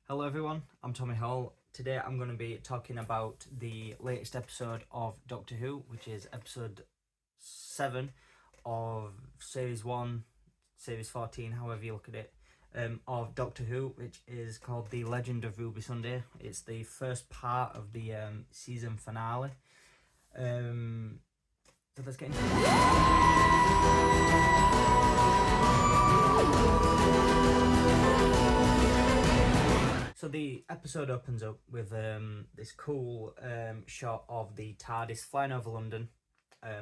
Hello everyone, I'm Tommy Hall. Today I'm going to be talking about the latest episode of Doctor Who, which is episode 7 of Series 1, Series 14, however you look at it, of Doctor Who, which is called The Legend of Ruby Sunday. It's the first part of the season finale. So let's get into So the episode opens up with this cool shot of the TARDIS flying over London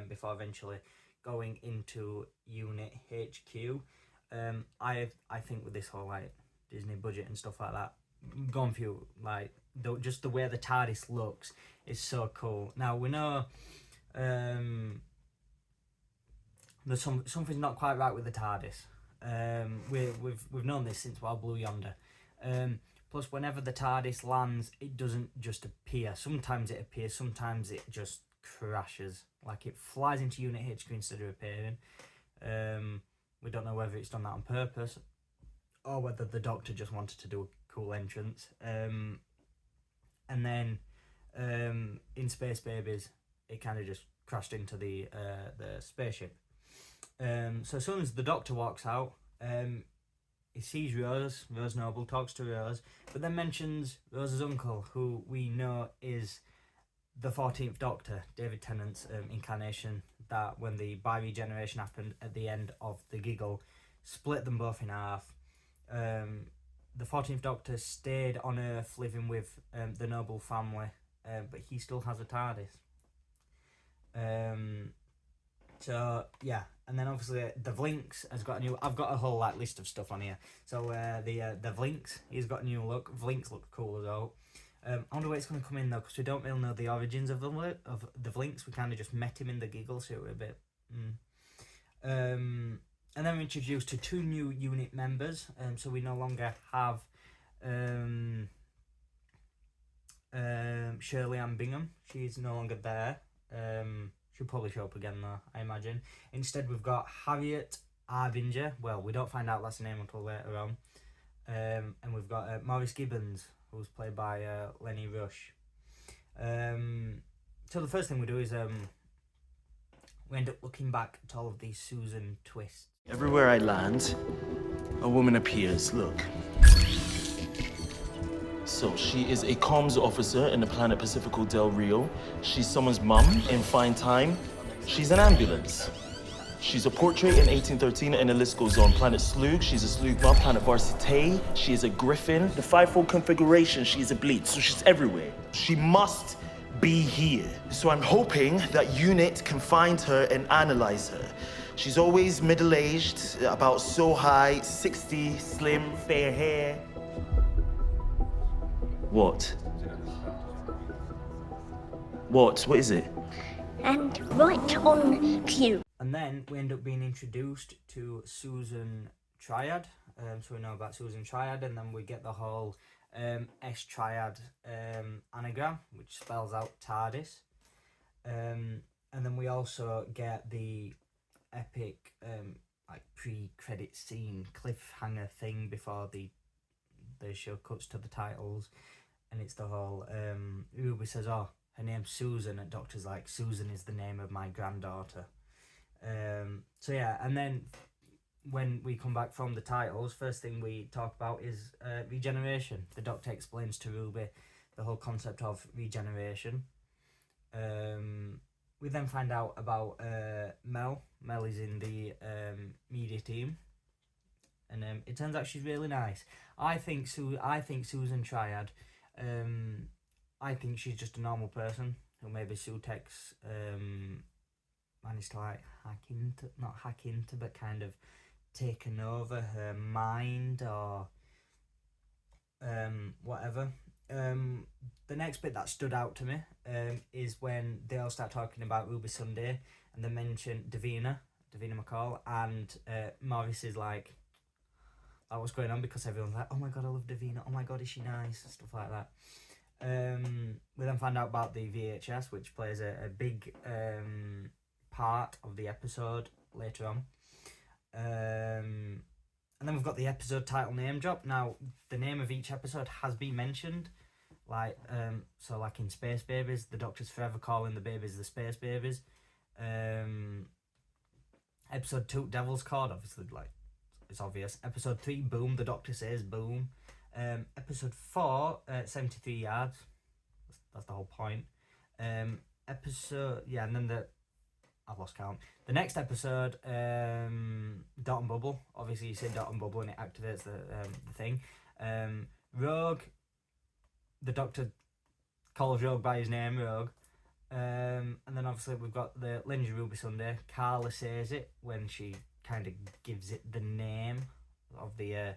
before eventually going into Unit HQ. I think with this whole like Disney budget and stuff like that, gone through like just the way the TARDIS looks is so cool. Now we know there's something's not quite right with the TARDIS. We've known this since Wild Blue Yonder. Plus, whenever the TARDIS lands, it doesn't just appear. Sometimes it appears, sometimes it just crashes. Like it flies into Unit HQ instead of appearing. We don't know whether it's done that on purpose or whether the Doctor just wanted to do a cool entrance. And then in Space Babies, it kind of just crashed into the spaceship. So as soon as the Doctor walks out, he sees Rose Noble, talks to Rose, but then mentions Rose's uncle, who we know is the 14th Doctor, David Tennant's incarnation, that when the bi-regeneration happened at the end of The Giggle, split them both in half. The 14th Doctor stayed on Earth living with the Noble family, but he still has a TARDIS. So yeah, and then obviously the Vlinks has got a new. I've got a whole like list of stuff on here. So the Vlinks, he's got a new look. Vlinks look cool as well. I wonder where it's going to come in though, because we don't really know the origins of the Vlinks. We kind of just met him in The Giggle, so we're a bit. And then we're introduced to 2 new unit members. So we no longer have Shirley Ann Bingham. She's no longer there. She'll probably show up again though, I imagine. Instead, we've got Harriet Arbinger. Well, we don't find out that's the name until later on. And we've got Maurice Gibbons, who's played by Lenny Rush. So the first thing we do is we end up looking back at all of these Susan twists. Everywhere I land, a woman appears. Look. So she is a comms officer in the planet Pacifico Del Rio. She's someone's mum in fine time. She's an ambulance. She's a portrait in 1813, and the list goes on. Planet Slug, she's a Slug mum. Planet Varsite, she is a Griffin. The 5-fold configuration, she's a Bleat, so she's everywhere. She must be here. So I'm hoping that UNIT can find her and analyze her. She's always middle-aged, about so high, 60, slim, fair hair. What? What is it? And right on cue. And then we end up being introduced to Susan Triad. So we know about Susan Triad, and then we get the whole S Triad anagram, which spells out TARDIS. And then we also get the epic like pre-credit scene cliffhanger thing before the show cuts to the titles, and it's the whole Ruby says, "Oh, her name's Susan," and Doctor's like, "Susan is the name of my granddaughter." So yeah, and then when we come back from the titles, first thing we talk about is regeneration. The Doctor explains to Ruby the whole concept of regeneration. We then find out about Mel. Mel is in the media team, and it turns out she's really nice. I think Susan Triad. I think she's just a normal person who maybe Sutek's managed to like not hack into, but kind of taken over her mind or whatever. The next bit that stood out to me is when they all start talking about Ruby Sunday, and they mention Davina McCall, and Maurice is like, "Oh, what's going on?" Because everyone's like, "Oh my god, I love Davina. Oh my god, is she nice?" Stuff like that. We then find out about the VHS, which plays a big part of the episode later on. And then we've got the episode title name drop. Now, the name of each episode has been mentioned. Like, so like in Space Babies, the Doctor's forever calling the babies the Space Babies. Episode 2, Devil's Cord, obviously, like, it's obvious. Episode 3, Boom, the Doctor says boom. Episode 4, 73 yards. That's the whole point. And then I've lost count. The next episode, Dot and Bubble. Obviously, you say Dot and Bubble and it activates the thing. Rogue, the Doctor calls Rogue by his name, Rogue. And then obviously we've got the Lindsay Ruby Sunday. Carla says it when she kind of gives it the name of the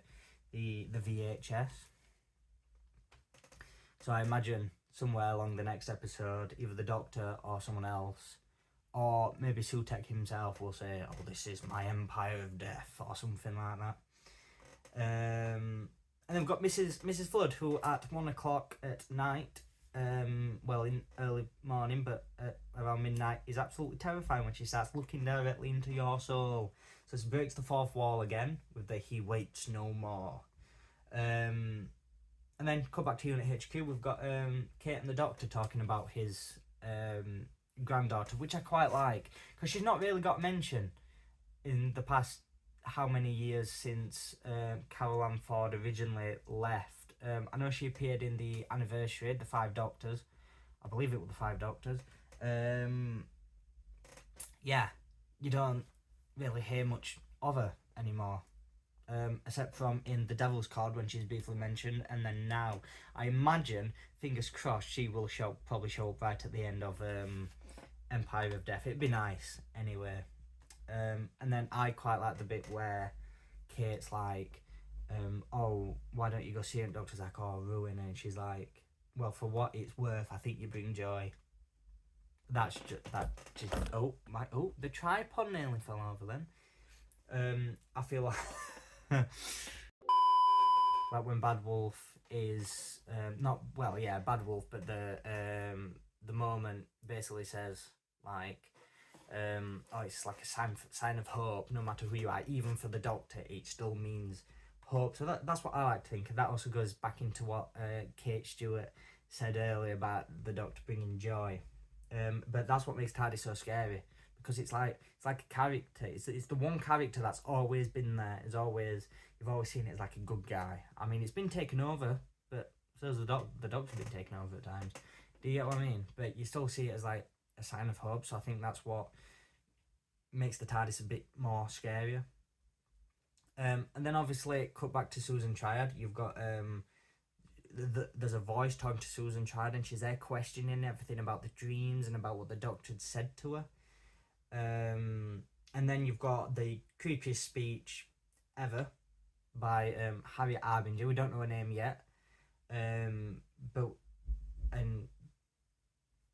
VHS. So I imagine somewhere along the next episode, either the Doctor or someone else, or maybe Sutek himself will say, "Oh, this is my Empire of Death," or something like that. And then we've got Mrs. Flood, who at 1 o'clock at night, well, in early morning, but around midnight, is absolutely terrifying when she starts looking directly into your soul. So she breaks the fourth wall again with the "He waits no more." And then come back to Unit HQ. We've got Kate and the Doctor talking about his granddaughter, which I quite like, because she's not really got mention in the past how many years since Carol Ann Ford originally left. I know she appeared in the anniversary, the 5 Doctors. I believe it was the 5 Doctors. Yeah, you don't really hear much of her anymore. Except from in The Devil's Cord when she's briefly mentioned, and then now I imagine, fingers crossed, she will probably show up right at the end of Empire of Death. It'd be nice anyway. And then I quite like the bit where Kate's like, "Oh, why don't you go see it?" Doctor's like, "Oh, ruin," and she's like, "Well, for what it's worth, I think you bring joy." The tripod nearly fell over then. I feel like like when Bad Wolf is Bad Wolf, but the moment basically says like, "Oh, it's like a sign of hope. No matter who you are, even for the Doctor, it still means hope." So that's what I like to think, and that also goes back into what Kate Stewart said earlier about the Doctor bringing joy. But that's what makes TARDIS so scary, because it's like a character. It's the one character that's always been there. You've always seen it as like a good guy. I mean, it's been taken over, but so's the Doctor's been taken over at times. Do you get what I mean? But you still see it as like a sign of hope. So I think that's what makes the TARDIS a bit more scarier. And then obviously cut back to Susan Triad. You've got there's a voice talking to Susan Triad, and she's there questioning everything about the dreams and about what the Doctor had said to her. And then you've got the creepiest speech ever by Harriet Arbinger. We don't know her name yet, but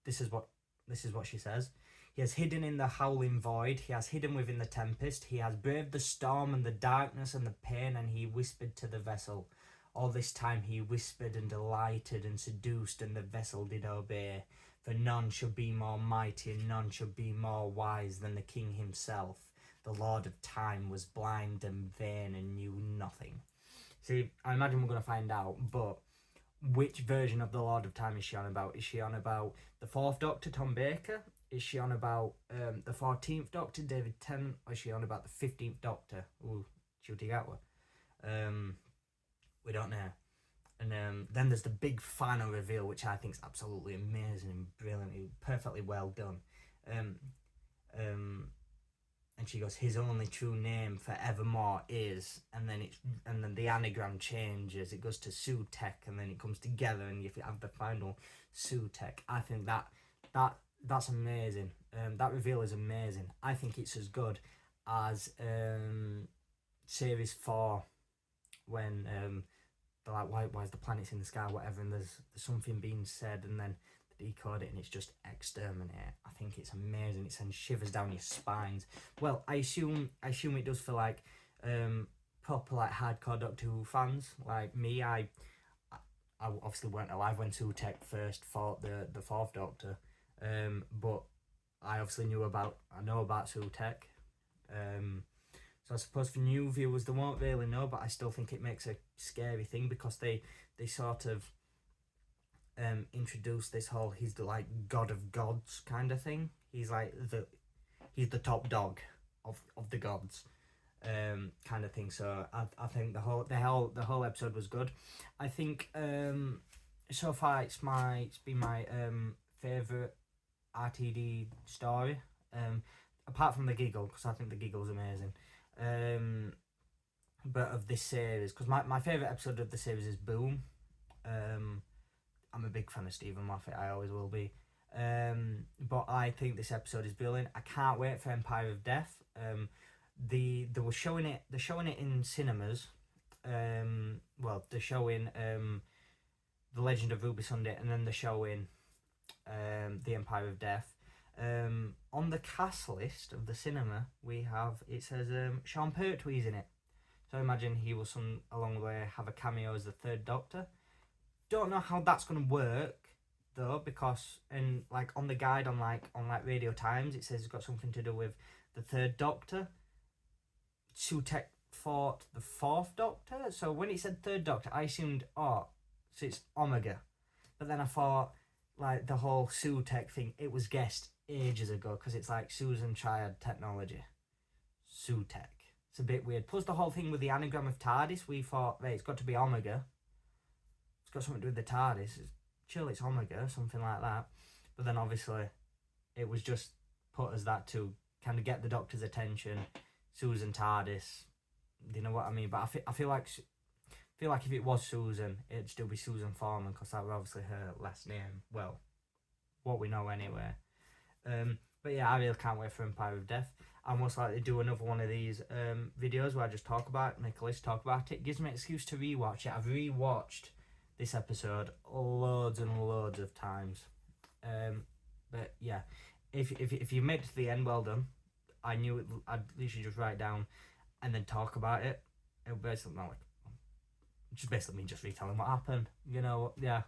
this is what she says. "He has hidden in the howling void. He has hidden within the tempest. He has braved the storm and the darkness and the pain, and he whispered to the vessel. All this time he whispered and delighted and seduced, and the vessel did obey. For none should be more mighty and none should be more wise than the king himself. The Lord of Time was blind and vain and knew nothing." See, I imagine we're going to find out, but which version of the Lord of Time is she on about? Is she on about the 4th Doctor, Tom Baker? Is she on about the 14th Doctor, David Tennant? Or is she on about the 15th Doctor? Ooh, Ncuti Gatwa. We don't know. And then there's the big final reveal, which I think is absolutely amazing and brilliant, perfectly well done. And she goes, "His only true name forevermore is," and then the anagram changes. It goes to Sutek, and then it comes together, and you have the final Sutek. I think that's amazing. That reveal is amazing. I think it's as good as series 4 when they're like, why is the planets in the sky, whatever, and there's something being said, and then they decode it and it's just exterminate. I think it's amazing. It sends shivers down your spines. Well, I assume it does for like proper like hardcore Doctor Who fans like me. I obviously weren't alive when Sutek first fought the 4th Doctor, but I obviously know about Sutek. So I suppose for new viewers, they won't really know, but I still think it makes a scary thing because they sort of introduce this whole he's the like god of gods kind of thing. He's like he's the top dog of the gods, kind of thing. So I think the whole episode was good. I think so far it's been my favorite RTD story. Apart from the giggle, because I think the giggle's amazing. But of this series, because my favourite episode of the series is Boom. I'm a big fan of Stephen Moffat, I always will be. But I think this episode is brilliant. I can't wait for Empire of Death. They were showing it. They're showing it in cinemas. Well, they're showing The Legend of Ruby Sunday, and then they're showing The Empire of Death. On the cast list of the cinema, it says Sean Pertwee's in it. So I imagine he will along the way have a cameo as the Third Doctor. Don't know how that's gonna work though, because on the guide on Radio Times, it says it's got something to do with the Third Doctor. Sutek fought the Fourth Doctor, so when it said Third Doctor, I assumed so it's Omega, but then I thought like the whole Sutek thing, it was guessed ages ago because it's like Susan Triad technology. Sutek. It's a bit weird. Plus the whole thing with the anagram of TARDIS, we thought, right, it's got to be Omega. It's got something to do with the TARDIS. It's Omega, something like that. But then obviously it was just put as that to kind of get the Doctor's attention. Susan TARDIS. Do you know what I mean? But I feel like if it was Susan, it'd still be Susan Foreman because that was obviously her last name. Well, what we know anyway. But yeah, I really can't wait for Empire of Death. I'll most likely do another one of these videos where I just talk about it, make a list, talk about it. It gives me an excuse to rewatch it. I've rewatched this episode loads and loads of times. But yeah, if you made it to the end, well done. I knew it. I'd literally just write down and then talk about it. It would basically not just basically me just retelling what happened. You know, yeah.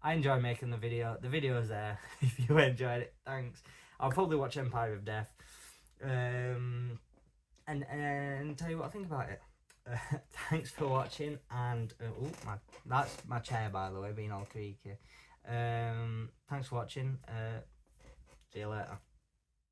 I enjoy making the video. The video is there. If you enjoyed it, thanks. I'll probably watch Empire of Death, and tell you what I think about it. Thanks for watching, and that's my chair, by the way, being all creaky. Thanks for watching. See you later.